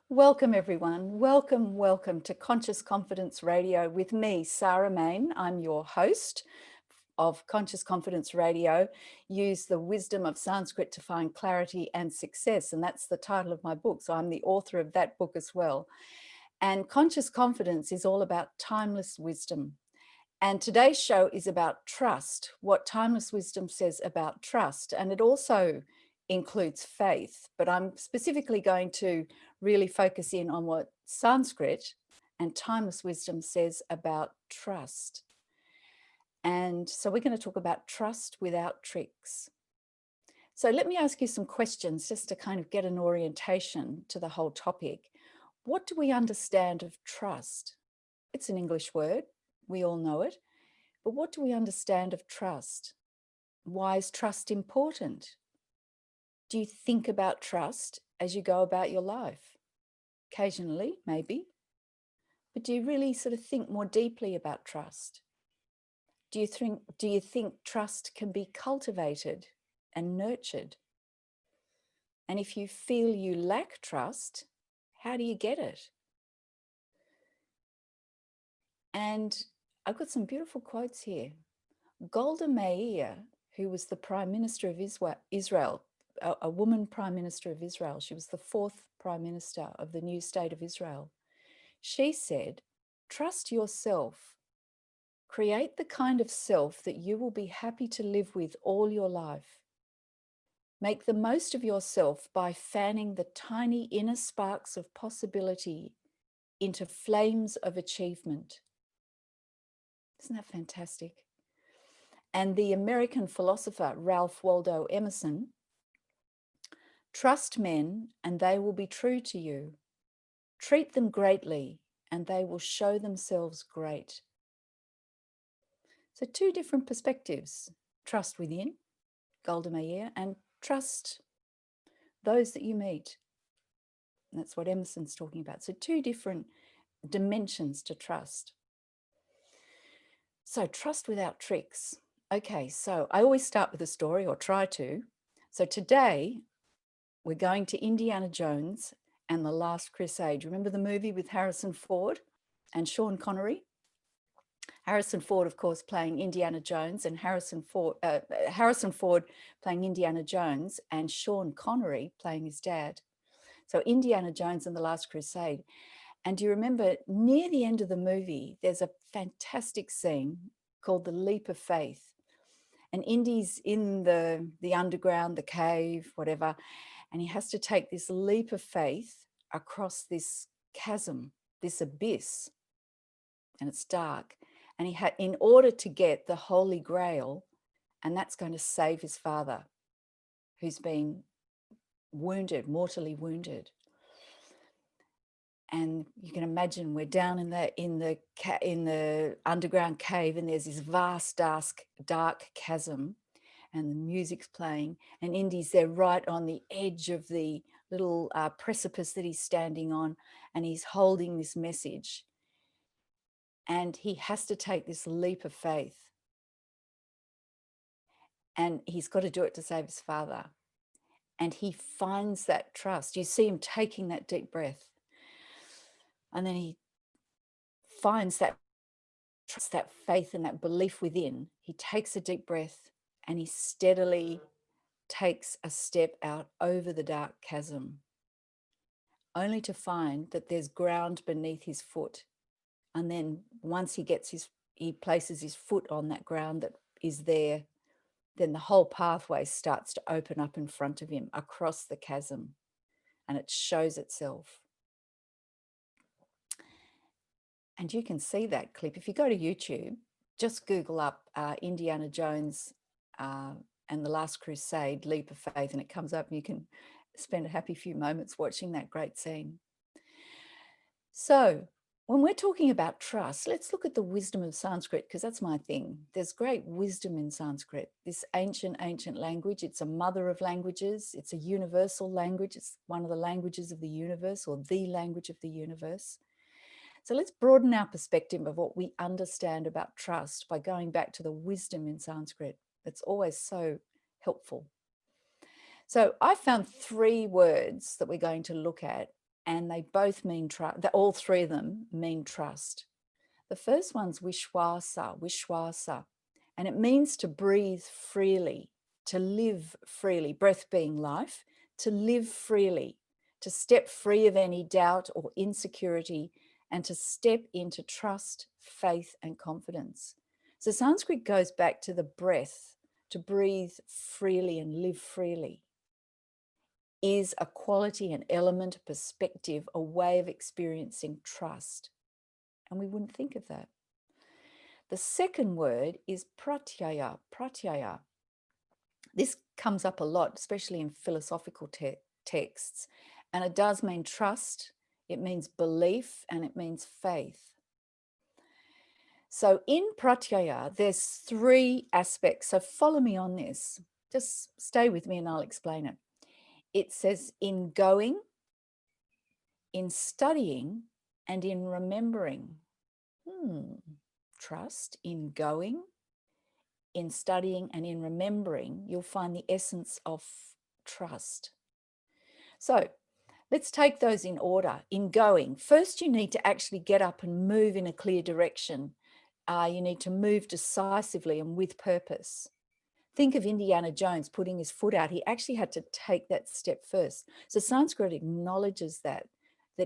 Welcome, everyone. Welcome to Conscious Confidence Radio with me, Sarah Main. I'm your host of Conscious Confidence Radio. Use the wisdom of Sanskrit to find clarity and success. And that's the title of my book. So I'm the author of that book as well. And Conscious Confidence is all about timeless wisdom. And today's show is about trust, what timeless wisdom says about trust. And it also includes faith, but I'm specifically going to really focus in on what Sanskrit and timeless wisdom says about trust. And so we're going to talk about trust without tricks. So let me ask you some questions just to kind of get an orientation to the whole topic. What do we understand of trust? It's an English word. We all know it. But what do we understand of trust? Why is trust important? Do you think about trust as you go about your life? Occasionally, maybe. But do you really sort of think more deeply about trust? Do you think trust can be cultivated and nurtured? And if you feel you lack trust, how do you get it? And I've got some beautiful quotes here. Golda Meir, who was the Prime Minister of Israel, a woman Prime Minister of Israel, she was the fourth Prime Minister of the new state of Israel. She said, "Trust yourself. Create the kind of self that you will be happy to live with all your life. Make the most of yourself by fanning the tiny inner sparks of possibility into flames of achievement." Isn't that fantastic? And the American philosopher Ralph Waldo Emerson, "Trust men and they will be true to you. Treat them greatly and they will show themselves great." So two different perspectives: trust within, Golda Meir, and trust those that you meet. And that's what Emerson's talking about. So two different dimensions to trust. So trust without tricks. Okay, so I always start with a story, or try to. So today we're going to Indiana Jones and the Last Crusade. Remember the movie with Harrison Ford and Sean Connery? Harrison Ford, of course, playing Indiana Jones, and Harrison Ford playing Indiana Jones, and Sean Connery playing his dad. So Indiana Jones and the Last Crusade. And do you remember, near the end of the movie, there's a fantastic scene called The Leap of Faith. And Indy's in the underground, the cave, whatever, and he has to take this leap of faith across this chasm, this abyss, and it's dark. And he had, in order to get the Holy Grail, and that's going to save his father, who's been wounded, mortally wounded. And you can imagine we're down in the underground cave, and there's this vast, dark chasm, and the music's playing, and Indy's there right on the edge of the little precipice that he's standing on, and he's holding this message. And he has to take this leap of faith. And he's got to do it to save his father. And he finds that trust. You see him taking that deep breath. And then he finds that trust, that faith, and that belief within. He takes a deep breath and he steadily takes a step out over the dark chasm, only to find that there's ground beneath his foot. And then once he places his foot on that ground that is there, then the whole pathway starts to open up in front of him across the chasm, and it shows itself. And you can see that clip. If you go to YouTube, just Google up Indiana Jones and the Last Crusade, Leap of Faith, and it comes up, and you can spend a happy few moments watching that great scene. So When we're talking about trust, let's look at the wisdom of Sanskrit, because that's my thing. There's great wisdom in Sanskrit, this ancient language. It's a mother of languages. It's a universal language. It's one of the languages of the universe, or the language of the universe. So let's broaden our perspective of what we understand about trust by going back to the wisdom in Sanskrit. It's always so helpful. So I found 3 words that we're going to look at, and they both mean trust. All 3 of them mean trust. The first one's Vishwasa, and it means to breathe freely, to live freely, breath being life, to live freely, to step free of any doubt or insecurity, and to step into trust, faith, and confidence. So Sanskrit goes back to the breath, to breathe freely and live freely is a quality, an element, a perspective, a way of experiencing trust. And we wouldn't think of that. The second word is pratyaya. This comes up a lot, especially in philosophical texts. And it does mean trust, it means belief, and it means faith. So in pratyaya, there's 3 aspects. So follow me on this. Just stay with me and I'll explain it. It says in going, in studying, and in remembering. Trust, in going, in studying, and in remembering, you'll find the essence of trust. So let's take those in order. In going, first you need to actually get up and move in a clear direction. You need to move decisively and with purpose. Think of Indiana Jones putting his foot out. He actually had to take that step first. So Sanskrit acknowledges that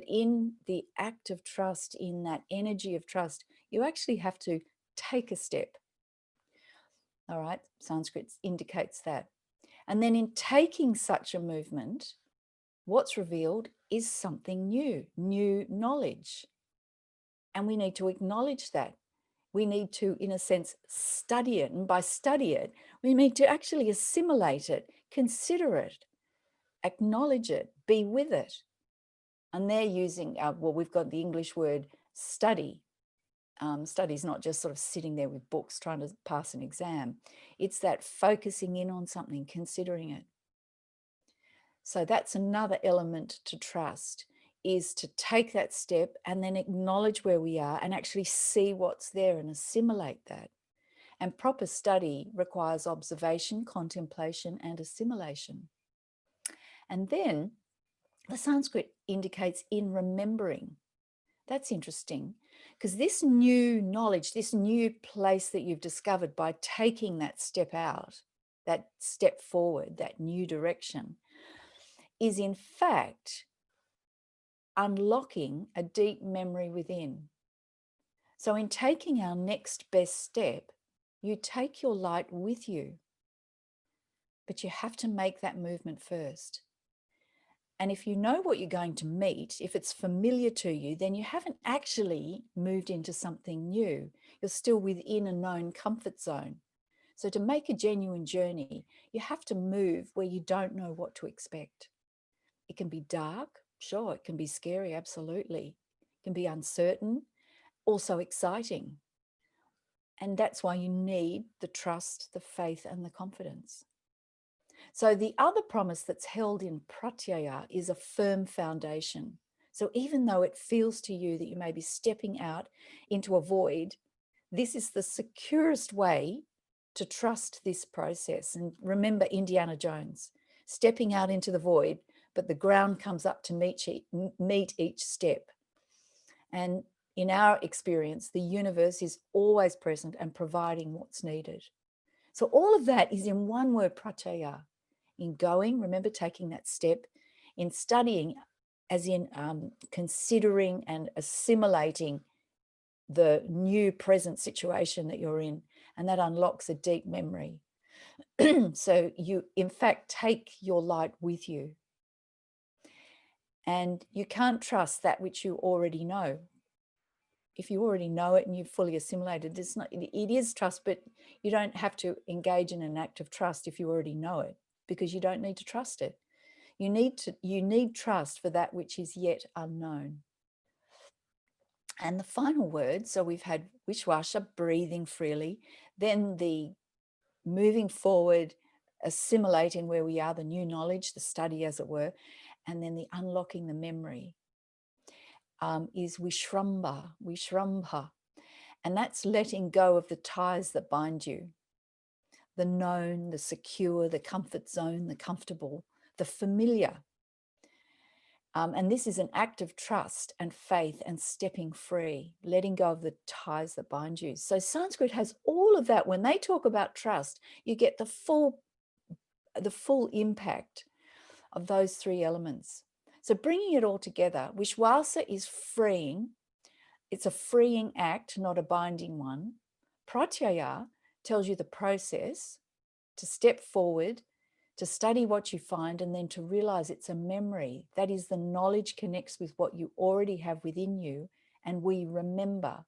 in the act of trust, in that energy of trust, you actually have to take a step. All right, Sanskrit indicates that. And then in taking such a movement, what's revealed is something new knowledge. And we need to acknowledge that. We need to, in a sense, study it. And by study it, we need to actually assimilate it, consider it, acknowledge it, be with it. And they're using, well, we've got the English word study. Study is not just sort of sitting there with books trying to pass an exam. It's that focusing in on something, considering it. So that's another element to trust, is to take that step and then acknowledge where we are and actually see what's there and assimilate that. And proper study requires observation, contemplation, and assimilation. And then the Sanskrit indicates in remembering. That's interesting, because this new knowledge, this new place that you've discovered by taking that step out, that step forward, that new direction, is in fact unlocking a deep memory within. So in taking our next best step, you take your light with you, but you have to make that movement first. And if you know what you're going to meet, if it's familiar to you, then you haven't actually moved into something new. You're still within a known comfort zone. So to make a genuine journey, you have to move where you don't know what to expect. It can be dark, sure. It can be scary, absolutely. It can be uncertain, also exciting. And that's why you need the trust, the faith, and the confidence. So the other promise that's held in Pratyaya is a firm foundation. So even though it feels to you that you may be stepping out into a void, this is the securest way to trust this process. And remember Indiana Jones, stepping out into the void, but the ground comes up to meet each step. And in our experience, the universe is always present and providing what's needed. So all of that is in one word, Pratyaya. In going, remember taking that step. In studying, as in considering and assimilating the new present situation that you're in, and that unlocks a deep memory. So you, in fact, take your light with you. And you can't trust that which you already know. If you already know it and you've fully assimilated, it is trust, but you don't have to engage in an act of trust if you already know it, because you don't need to trust it. You need trust for that which is yet unknown. And the final word, so we've had Vishwasha, breathing freely, then the moving forward, assimilating where we are, the new knowledge, the study as it were, and then the unlocking the memory is Vishrambha. And that's letting go of the ties that bind you, the known, the secure, the comfort zone, the comfortable, the familiar. And this is an act of trust and faith and stepping free, letting go of the ties that bind you. So Sanskrit has all of that. When they talk about trust, you get the full impact of those three elements. So bringing it all together, Vishwasa is freeing. It's a freeing act, not a binding one. Pratyaya tells you the process to step forward, to study what you find, and then to realize it's a memory. That is, the knowledge connects with what you already have within you, and we remember.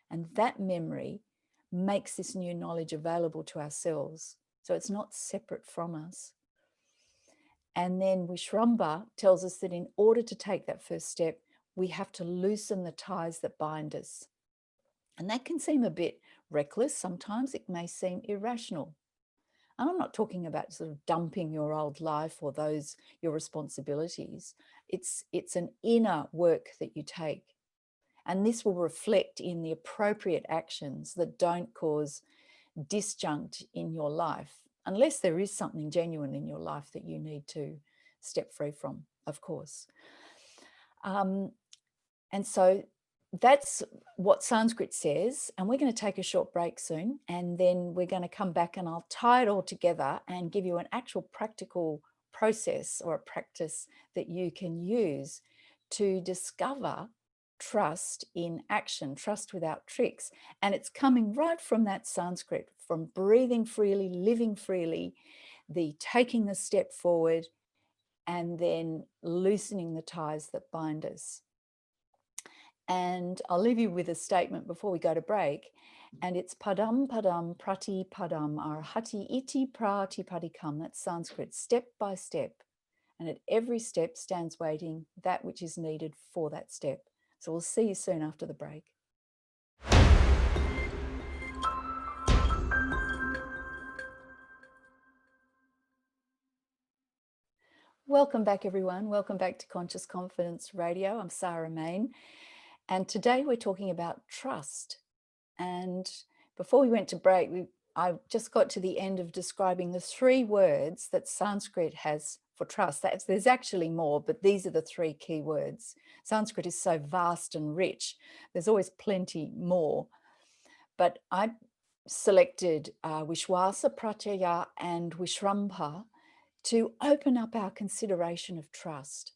And that memory makes this new knowledge available to ourselves. So it's not separate from us. And then Vishrambha tells us that in order to take that first step, we have to loosen the ties that bind us. And that can seem a bit reckless. Sometimes it may seem irrational. And I'm not talking about sort of dumping your old life or your responsibilities. It's an inner work that you take. And this will reflect in the appropriate actions that don't cause disjunct in your life, unless there is something genuine in your life that you need to step free from, of course. And so that's what Sanskrit says. And we're going to take a short break soon. And then we're going to come back and I'll tie it all together and give you an actual practical process or a practice that you can use to discover trust in action, trust without tricks. And it's coming right from that Sanskrit, from breathing freely, living freely, the taking the step forward, and then loosening the ties that bind us. And I'll leave you with a statement before we go to break. And it's padam padam prati padam arhati iti prati padikam. That's Sanskrit, step by step. And at every step stands waiting that which is needed for that step. So we'll see you soon after the break. Welcome back, everyone. Welcome back to Conscious Confidence Radio. I'm Sarah Main. And today we're talking about trust. And before we went to break, I just got to the end of describing the three words that Sanskrit has for trust. There's actually more, but these are the three key words. Sanskrit is so vast and rich. There's always plenty more. But I selected Vishwasa, Pratyaya, and Vishrambha to open up our consideration of trust.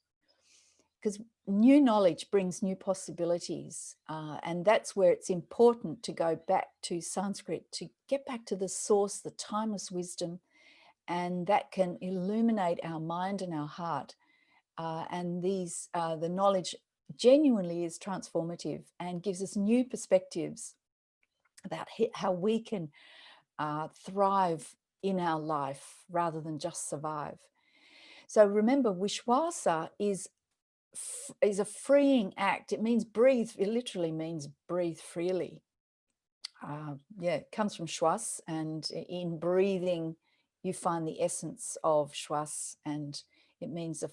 Because new knowledge brings new possibilities. And that's where it's important to go back to Sanskrit, to get back to the source, the timeless wisdom, and that can illuminate our mind and our heart. And the knowledge genuinely is transformative and gives us new perspectives about how we can thrive in our life rather than just survive. So remember, Vishwasa is a freeing act. It means breathe. It literally means breathe freely. It comes from Shwas, and in breathing, you find the essence of Shwas, and it means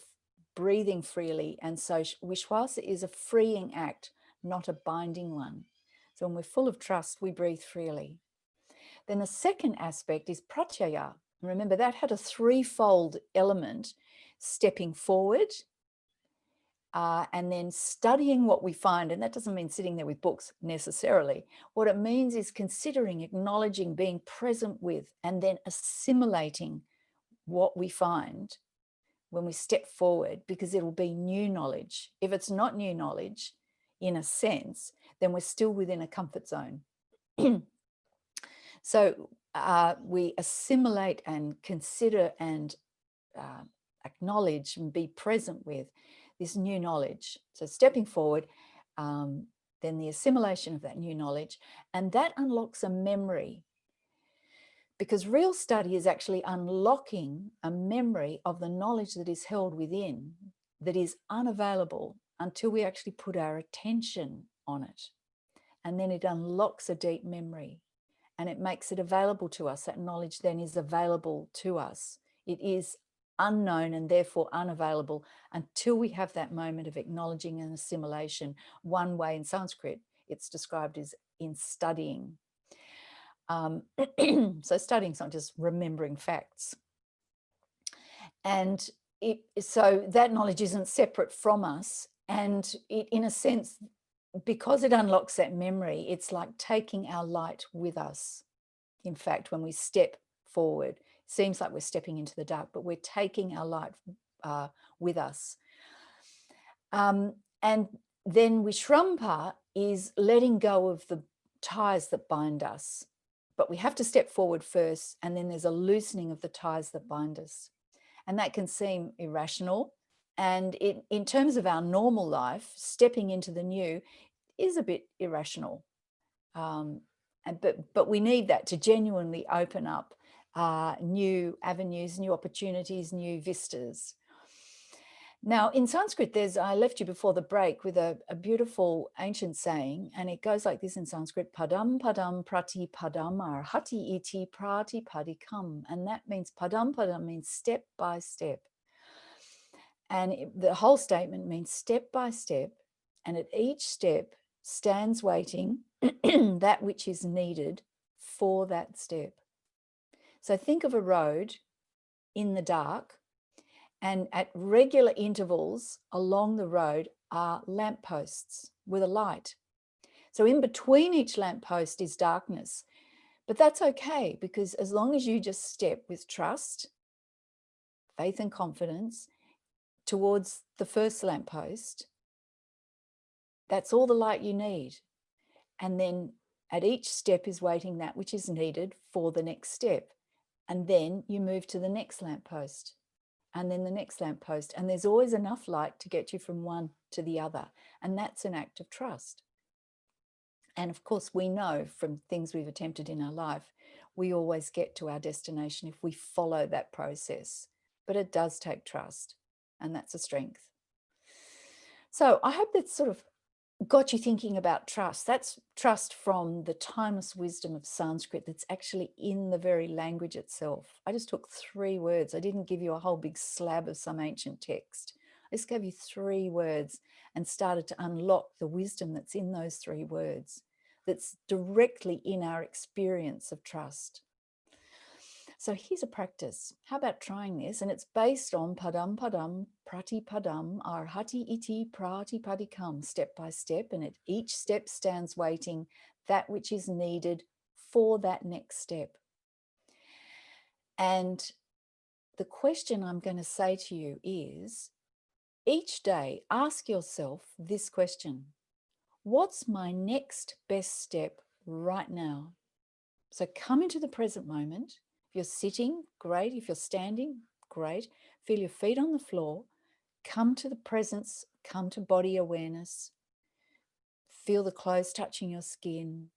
breathing freely. And so Vishwasa is a freeing act, not a binding one. So when we're full of trust, we breathe freely. Then the second aspect is Pratyaya. Remember, that had a threefold element: stepping forward, and then studying what we find. And that doesn't mean sitting there with books necessarily. What it means is considering, acknowledging, being present with, and then assimilating what we find when we step forward, because it'll be new knowledge. If it's not new knowledge, in a sense, then we're still within a comfort zone. So we assimilate and consider and acknowledge and be present with this new knowledge. So stepping forward, then the assimilation of that new knowledge, and that unlocks a memory, because real study is actually unlocking a memory of the knowledge that is held within, that is unavailable until we actually put our attention on it. And then it unlocks a deep memory and it makes it available to us. That knowledge then is available to us. It is unknown and therefore unavailable until we have that moment of acknowledging and assimilation. One way in Sanskrit, it's described as in studying. So studying is not just remembering facts. And so that knowledge isn't separate from us. And it, in a sense, because it unlocks that memory, it's like taking our light with us. In fact, when we step forward, it seems like we're stepping into the dark, but we're taking our light with us. And then Vishrampa is letting go of the ties that bind us. But we have to step forward first, and then there's a loosening of the ties that bind us. And that can seem irrational. And in terms of our normal life, stepping into the new is a bit irrational. But we need that to genuinely open up new avenues, new opportunities, new vistas. Now, in Sanskrit, I left you before the break with a beautiful ancient saying, and it goes like this in Sanskrit: padam padam prati padam arhati iti prati padikam. And that means padam padam means step by step. And the whole statement means step by step, and at each step stands waiting that which is needed for that step. So think of a road in the dark, and at regular intervals along the road are lampposts with a light. So in between each lamppost is darkness, but that's okay, because as long as you just step with trust, faith and confidence towards the first lamppost, that's all the light you need. And then at each step is waiting that which is needed for the next step. And then you move to the next lamppost, and then the next lamppost. And there's always enough light to get you from one to the other. And that's an act of trust. And of course, we know from things we've attempted in our life, we always get to our destination if we follow that process. But it does take trust, and that's a strength. So I hope that sort of got you thinking about trust. That's trust from the timeless wisdom of Sanskrit that's actually in the very language itself. I just took 3 words. I didn't give you a whole big slab of some ancient text. I just gave you 3 words and started to unlock the wisdom that's in those 3 words, that's directly in our experience of trust. So here's a practice. How about trying this? And it's based on padam padam prati padam arhati iti prati padikam, step by step. And at each step stands waiting that which is needed for that next step. And the question I'm going to say to you is, each day ask yourself this question: what's my next best step right now? So come into the present moment. If you're sitting, great. If you're standing, great. Feel your feet on the floor. Come to the presence, come to body awareness. Feel the clothes touching your skin.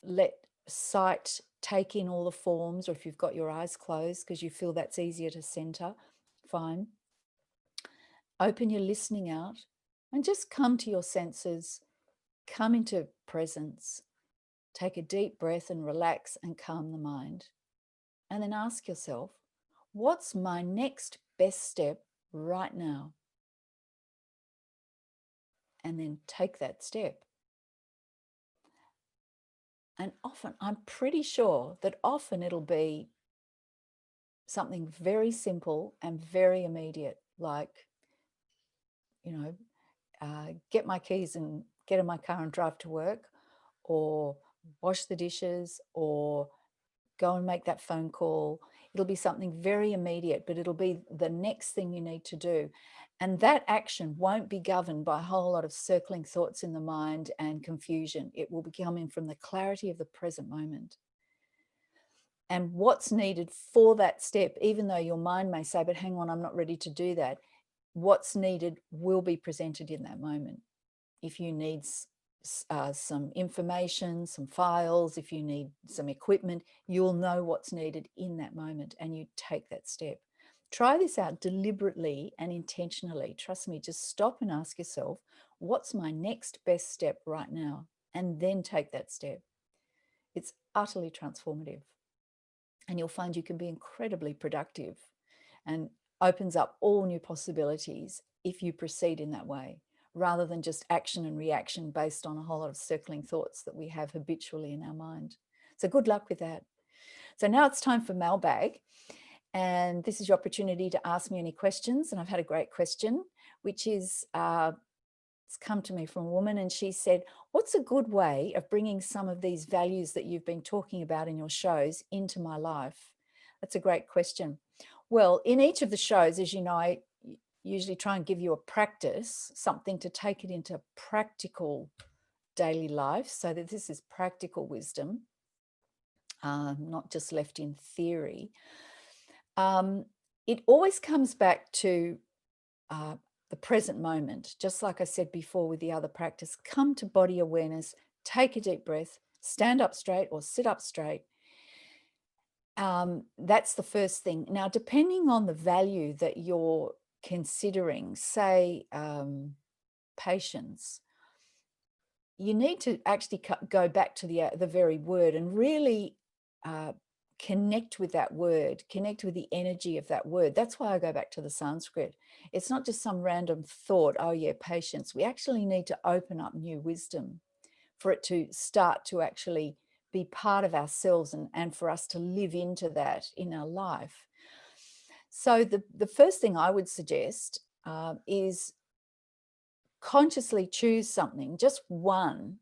Let sight take in all the forms, or if you've got your eyes closed because you feel that's easier to center, fine. Open your listening out and just come to your senses. Come into presence. Take a deep breath and relax and calm the mind. And then ask yourself, what's my next best step right now? And then take that step. And often, I'm pretty sure that often it'll be something very simple and very immediate, like, get my keys and get in my car and drive to work, or wash the dishes, or go and make that phone call. It'll be something very immediate, but it'll be the next thing you need to do. And that action won't be governed by a whole lot of circling thoughts in the mind and confusion. It will be coming from the clarity of the present moment. And what's needed for that step, even though your mind may say, but hang on, I'm not ready to do that, what's needed will be presented in that moment. If you need some information, some files, if you need some equipment, you'll know what's needed in that moment and you take that step. Try this out deliberately and intentionally. Trust me, just stop and ask yourself, what's my next best step right now? And then take that step. It's utterly transformative. And you'll find you can be incredibly productive and opens up all new possibilities if you proceed in that way, rather than just action and reaction based on a whole lot of circling thoughts that we have habitually in our mind. So good luck with that. So now it's time for mailbag. And this is your opportunity to ask me any questions. And I've had a great question, which is, it's come to me from a woman, and she said, what's a good way of bringing some of these values that you've been talking about in your shows into my life? That's a great question. Well, in each of the shows, as you know, I usually try and give you a practice, something to take it into practical daily life, so that this is practical wisdom, not just left in theory. It always comes back to the present moment, just like I said before with the other practice. Come to body awareness, take a deep breath, stand up straight or sit up straight. That's the first thing. Now, depending on the value that you're considering, say patience, you need to actually go back to the very word and really connect with that word, connect with the energy of that word. That's why I go back to the Sanskrit. It's not just some random thought, oh yeah, patience. We actually need to open up new wisdom for it to start to actually be part of ourselves, and for us to live into that in our life. So the first thing I would suggest is consciously choose something, just one,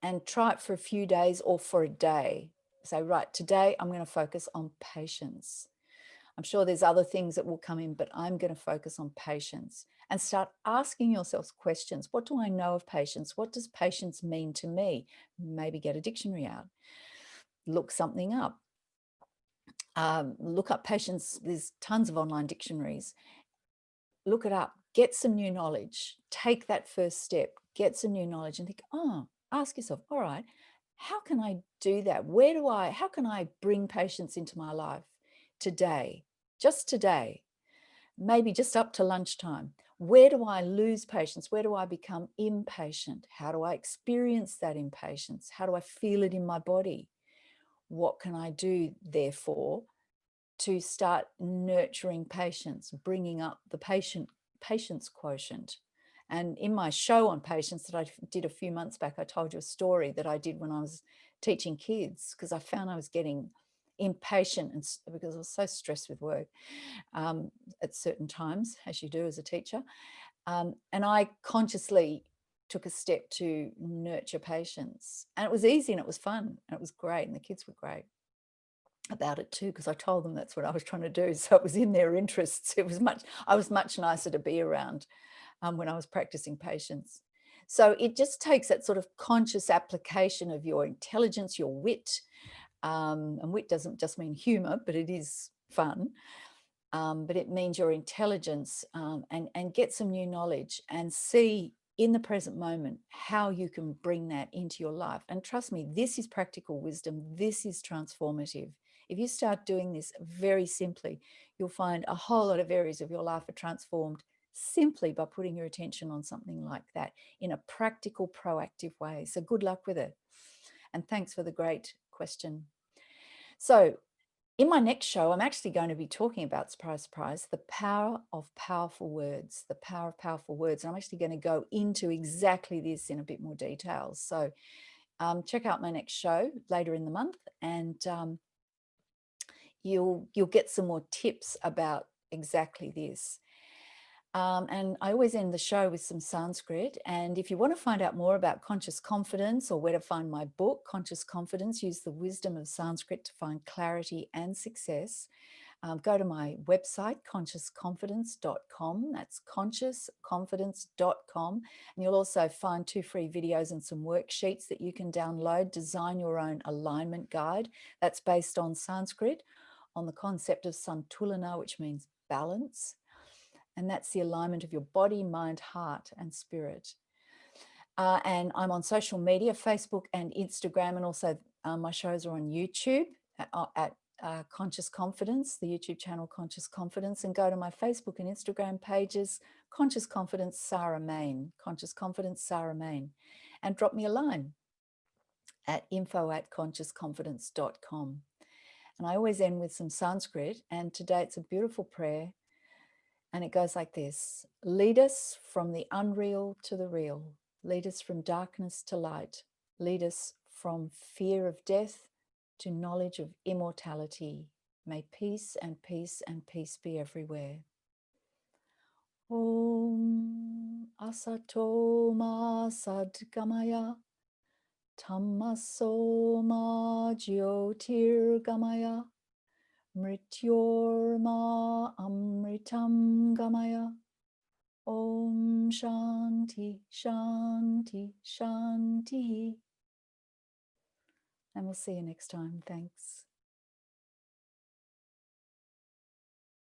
and try it for a few days or for a day. Say, right, today I'm going to focus on patience. I'm sure there's other things that will come in, but I'm going to focus on patience, and start asking yourselves questions. What do I know of patience? What does patience mean to me? Maybe get a dictionary out, look something up, look up patience. There's tons of online dictionaries. Look it up, get some new knowledge, take that first step, get some new knowledge, and think, oh, ask yourself, all right, how can I do that? How can I bring patience into my life today, just today, maybe just up to lunchtime? Where do I lose patience? Where do I become impatient? How do I experience that impatience? How do I feel it in my body? What can I do, therefore, to start nurturing patience, bringing up the patience quotient? And in my show on patience that I did a few months back, I told you a story that I did when I was teaching kids, because I found I was getting impatient, and because I was so stressed with work at certain times, as you do as a teacher. And I consciously took a step to nurture patience. And it was easy and it was fun and it was great. And the kids were great about it too, because I told them that's what I was trying to do. So it was in their interests. I was much nicer to be around when I was practicing patience. So it just takes that sort of conscious application of your intelligence, your wit, and wit doesn't just mean humor, but it is fun. But it means your intelligence, and get some new knowledge and see in the present moment how you can bring that into your life. And trust me, this is practical wisdom. This is transformative. If you start doing this very simply, you'll find a whole lot of areas of your life are transformed simply by putting your attention on something like that in a practical, proactive way. So good luck with it. And thanks for the great question. So in my next show, I'm actually going to be talking about, surprise, surprise, the power of powerful words, the power of powerful words. And I'm actually going to go into exactly this in a bit more detail. So check out my next show later in the month, and you'll get some more tips about exactly this. And I always end the show with some Sanskrit. And if you want to find out more about conscious confidence, or where to find my book, Conscious Confidence, Use the Wisdom of Sanskrit to Find Clarity and Success, go to my website, consciousconfidence.com. That's consciousconfidence.com. And you'll also find 2 free videos and some worksheets that you can download. Design your own alignment guide. That's based on Sanskrit, on the concept of santulana, which means balance. And that's the alignment of your body, mind, heart, and spirit. And I'm on social media, Facebook and Instagram, and also my shows are on YouTube Conscious Confidence, the YouTube channel Conscious Confidence, and go to my Facebook and Instagram pages, Conscious Confidence Sarah Main, Conscious Confidence Sarah Main, and drop me a line at info@consciousconfidence.com. And I always end with some Sanskrit, and today it's a beautiful prayer, and it goes like this: lead us from the unreal to the real, lead us from darkness to light, lead us from fear of death to knowledge of immortality. May peace and peace and peace be everywhere. Om Asato Ma Sadgamaya Tamaso Ma Jyotir Gamaya Mrityorma Amritam Gamaya. Om Shanti Shanti Shanti. And we'll see you next time. Thanks.